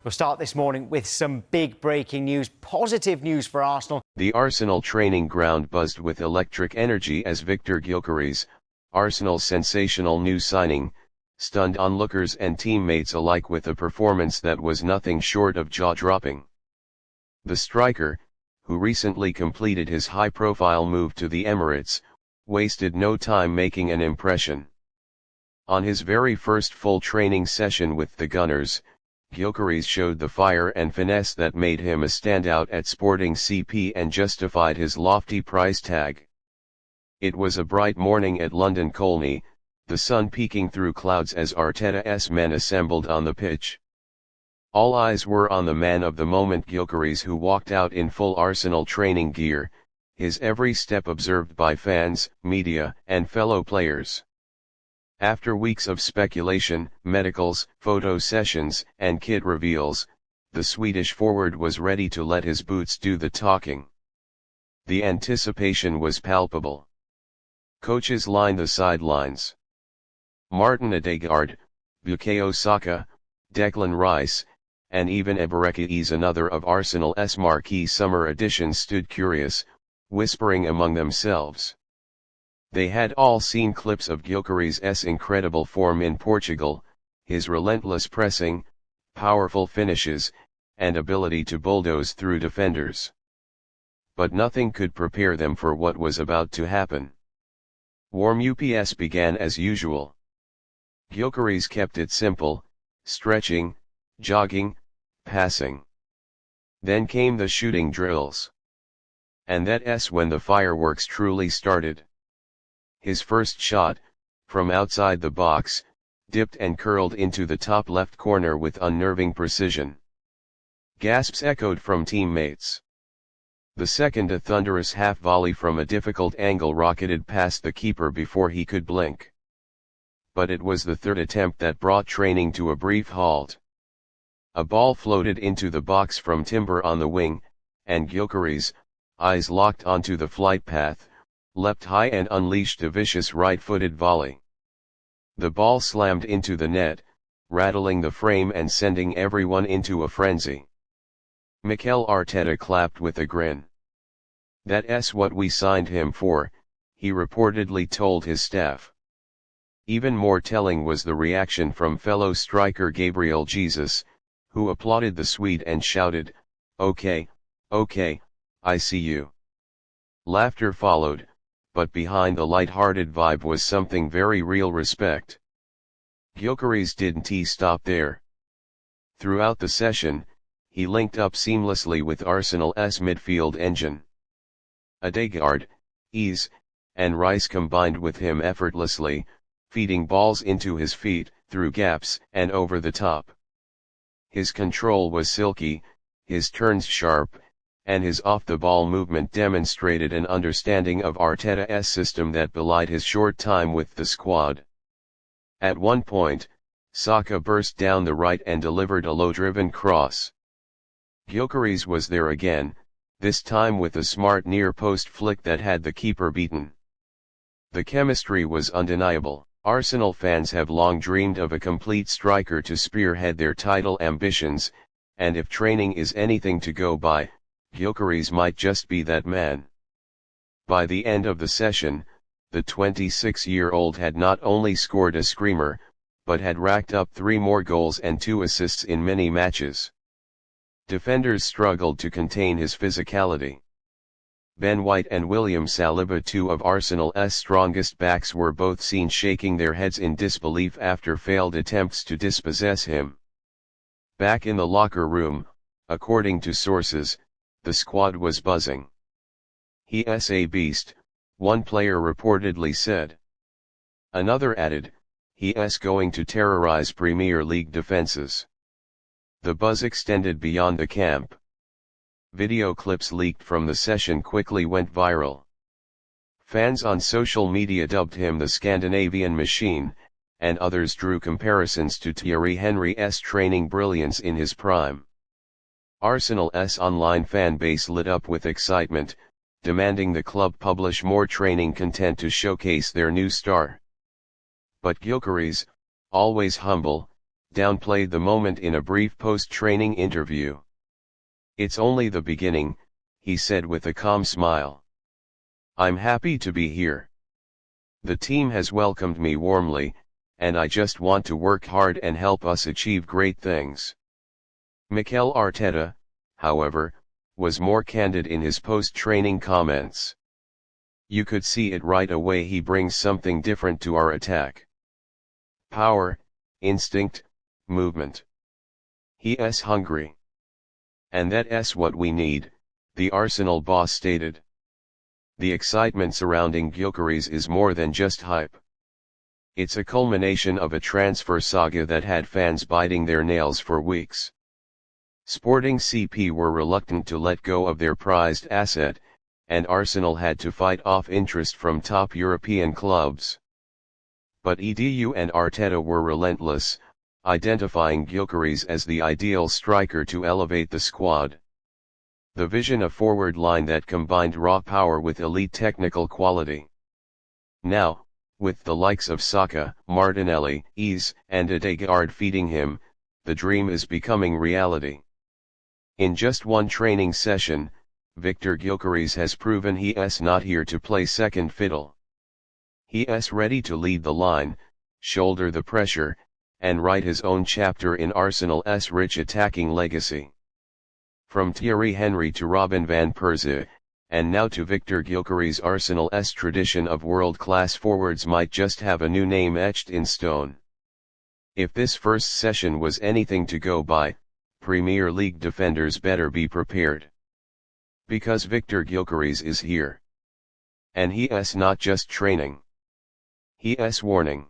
We'll start this morning with some big breaking news, positive news for Arsenal. The Arsenal training ground buzzed with electric energy as Victor Gyökeres, Arsenal's sensational new signing, stunned onlookers and teammates alike with a performance that was nothing short of jaw-dropping. The striker, who recently completed his high-profile move to the Emirates, wasted no time making an impression. On his very first full training session with the Gunners, Gyökeres showed the fire and finesse that made him a standout at Sporting CP and justified his lofty price tag. It was a bright morning at London Colney, the sun peeking through clouds as Arteta's men assembled on the pitch. All eyes were on the man of the moment, Gyökeres, who walked out in full Arsenal training gear, his every step observed by fans, media, and fellow players. After weeks of speculation, medicals, photo sessions, and kit reveals, the Swedish forward was ready to let his boots do the talking. The anticipation was palpable. Coaches lined the sidelines. Martin Odegaard, Bukayo Saka, Declan Rice, and even Gyökeres, another of Arsenal's marquee summer additions, stood curious, whispering among themselves. They had all seen clips of Gyökeres' incredible form in Portugal, his relentless pressing, powerful finishes, and ability to bulldoze through defenders. But nothing could prepare them for what was about to happen. Warm-ups began as usual. Gyökeres kept it simple, stretching, jogging, passing. Then came the shooting drills. And that's when the fireworks truly started. His first shot, from outside the box, dipped and curled into the top left corner with unnerving precision. Gasps echoed from teammates. The second, a thunderous half volley from a difficult angle, rocketed past the keeper before he could blink. But it was the third attempt that brought training to a brief halt. A ball floated into the box from Timber on the wing, and Gyökeres, eyes locked onto the flight path, leapt high and unleashed a vicious right-footed volley. The ball slammed into the net, rattling the frame and sending everyone into a frenzy. Mikel Arteta clapped with a grin. "That's what we signed him for," he reportedly told his staff. Even more telling was the reaction from fellow striker Gabriel Jesus, who applauded the Swede and shouted, "Okay, okay, I see you." Laughter followed, but behind the light-hearted vibe was something very real: respect. Gyökeres didn't stop there. Throughout the session, he linked up seamlessly with Arsenal's midfield engine. Odegaard, and Rice combined with him effortlessly, feeding balls into his feet, through gaps, and over the top. His control was silky, his turns sharp, and his off-the-ball movement demonstrated an understanding of Arteta's system that belied his short time with the squad. At one point, Saka burst down the right and delivered a low-driven cross. Gyökeres was there again, this time with a smart near-post flick that had the keeper beaten. The chemistry was undeniable. Arsenal fans have long dreamed of a complete striker to spearhead their title ambitions, and if training is anything to go by, Gyökeres might just be that man. By the end of the session, the 26-year-old had not only scored a screamer, but had racked up 3 more goals and 2 assists in many matches. Defenders struggled to contain his physicality. Ben White and William Saliba, 2 of Arsenal's strongest backs, were both seen shaking their heads in disbelief after failed attempts to dispossess him. Back in the locker room, according to sources, the squad was buzzing. "He's a beast," one player reportedly said. Another added, "He's going to terrorize Premier League defenses." The buzz extended beyond the camp. Video clips leaked from the session quickly went viral. Fans on social media dubbed him the Scandinavian Machine, and others drew comparisons to Thierry Henry's training brilliance in his prime. Arsenal's online fan base lit up with excitement, demanding the club publish more training content to showcase their new star. But Gyökeres, always humble, downplayed the moment in a brief post-training interview. "It's only the beginning," he said with a calm smile. "I'm happy to be here. The team has welcomed me warmly, and I just want to work hard and help us achieve great things." Mikel Arteta, however, was more candid in his post-training comments. "You could see it right away, he brings something different to our attack. Power, instinct, movement. He's hungry. And that's what we need," the Arsenal boss stated. The excitement surrounding Gyökeres is more than just hype. It's a culmination of a transfer saga that had fans biting their nails for weeks. Sporting CP were reluctant to let go of their prized asset, and Arsenal had to fight off interest from top European clubs. But Edu and Arteta were relentless, identifying Gyökeres as the ideal striker to elevate the squad. The vision, a forward line that combined raw power with elite technical quality. Now, with the likes of Saka, Martinelli, and Odegaard feeding him, the dream is becoming reality. In just one training session, Victor Gyökeres has proven he's not here to play second fiddle. He's ready to lead the line, shoulder the pressure, and write his own chapter in Arsenal's rich attacking legacy. From Thierry Henry to Robin van Persie, and now to Victor Gyökeres, Arsenal's tradition of world-class forwards might just have a new name etched in stone. If this first session was anything to go by, Premier League defenders better be prepared. Because Victor Gyökeres is here. And he's not just training. He's warning.